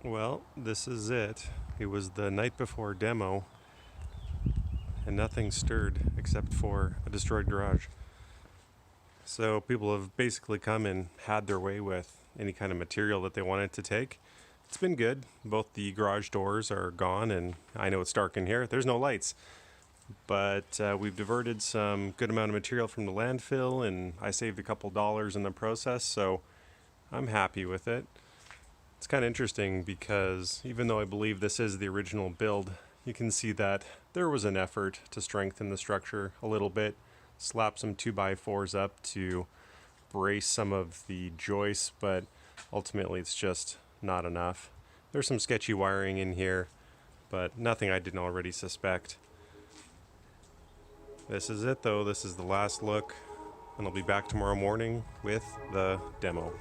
Well, this is it. It was the night before demo, and nothing stirred except for a destroyed garage. So people have basically come and had their way with any kind of material that they wanted to take. It's been good. Both the garage doors are gone, and I know it's dark in here. There's no lights. But we've diverted some good amount of material from the landfill, and I saved a couple dollars in the process, so I'm happy with it. It's kind of interesting because even though I believe this is the original build, you can see that there was an effort to strengthen the structure a little bit, slap some 2x4s up to brace some of the joists, but ultimately it's just not enough. There's some sketchy wiring in here, but nothing I didn't already suspect. This is it though, this is the last look, and I'll be back tomorrow morning with the demo.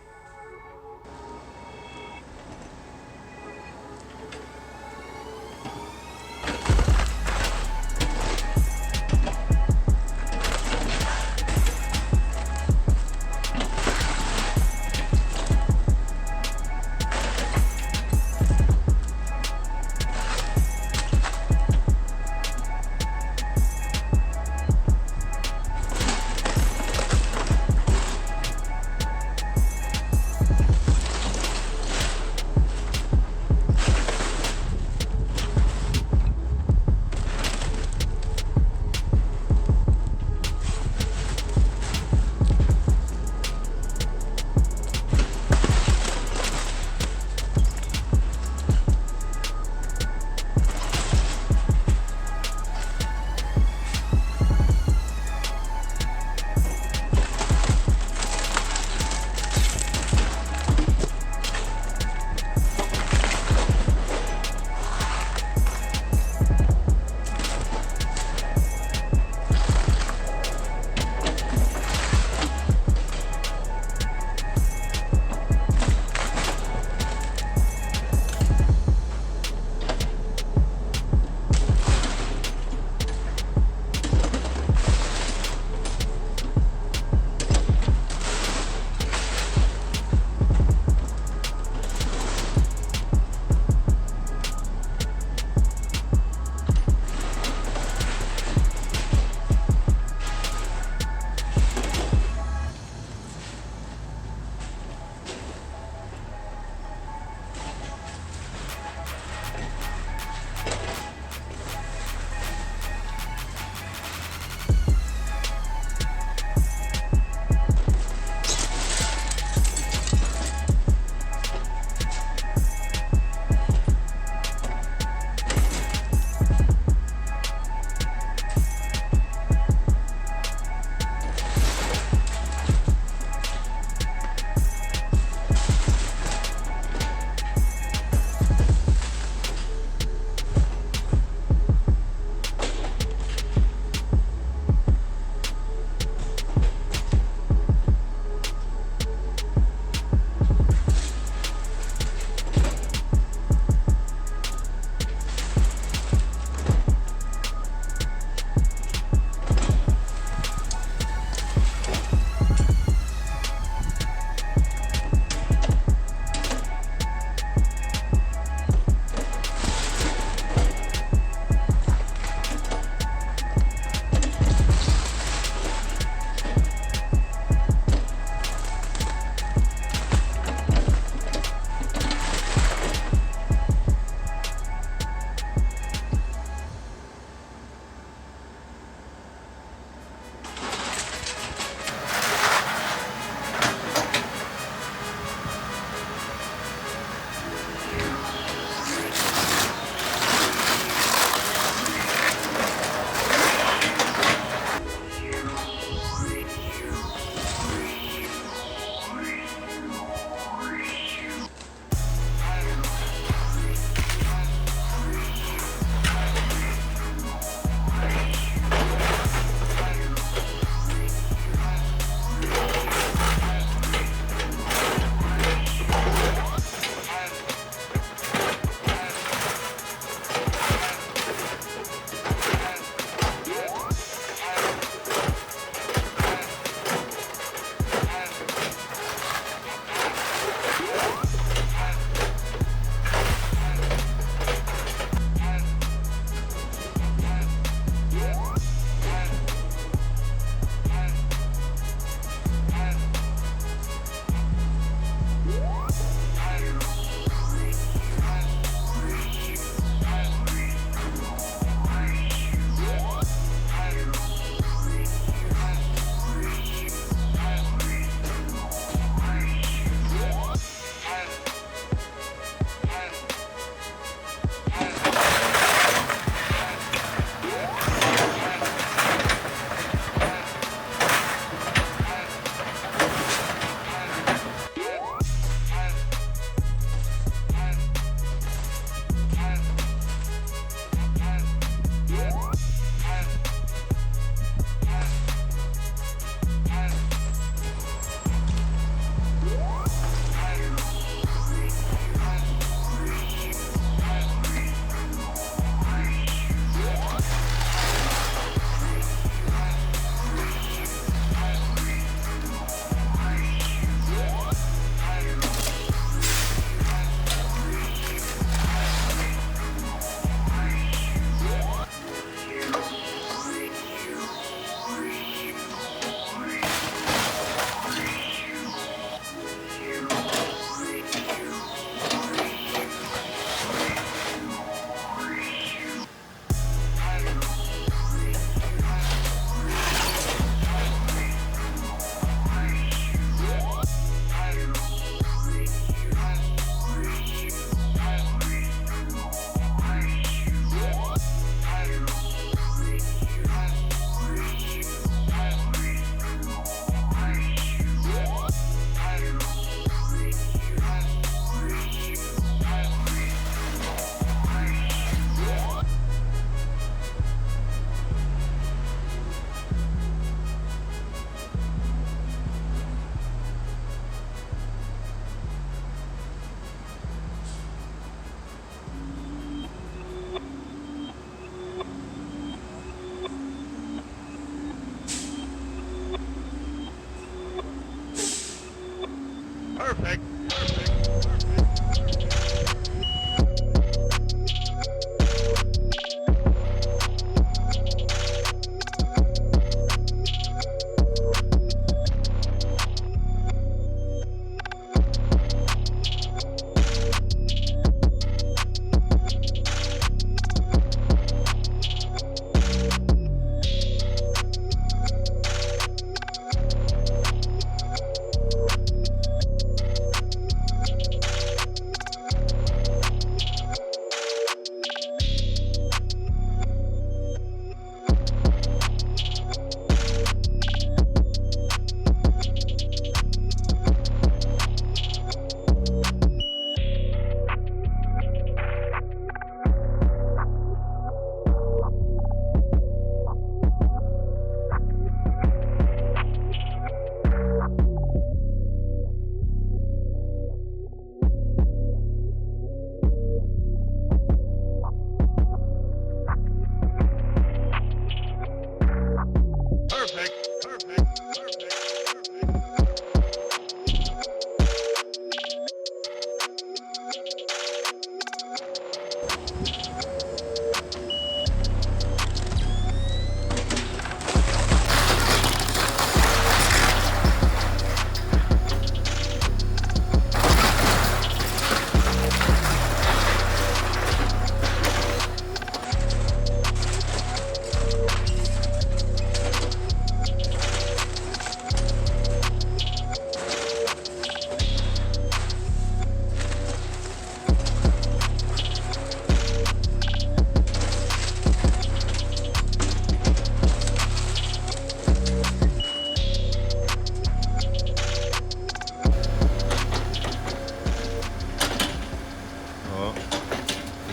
Oh,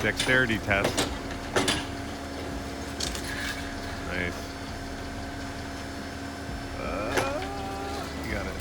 dexterity test. Nice. You got it.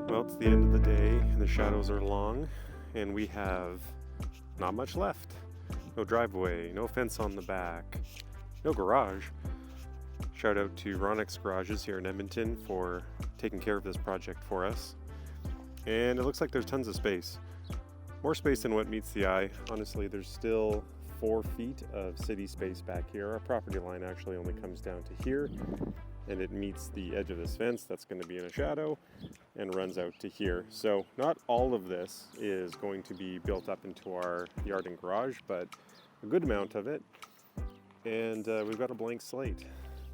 Well, it's the end of the day, and the shadows are long, and we have not much left. No driveway, no fence on the back, no garage. Shout out to Ronix Garages here in Edmonton for taking care of this project for us. And it looks like there's tons of space. More space than what meets the eye. Honestly, there's still 4 feet of city space back here. Our property line actually only comes down to here, and it meets the edge of this fence that's going to be in a shadow and runs out to here. So not all of this is going to be built up into our yard and garage, but a good amount of it. And we've got a blank slate.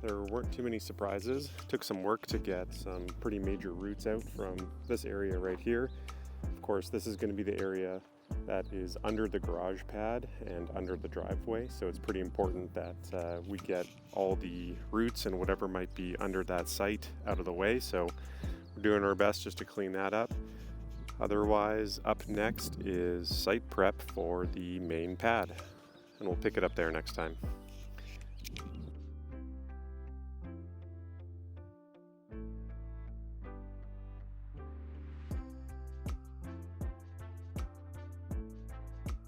There weren't too many surprises. Took some work to get some pretty major roots out from this area right here. Of course, this is going to be the area that is under the garage pad and under the driveway, so it's pretty important that we get all the roots and whatever might be under that site out of the way. So we're doing our best just to clean that up. Otherwise, up next is site prep for the main pad, and we'll pick it up there next time.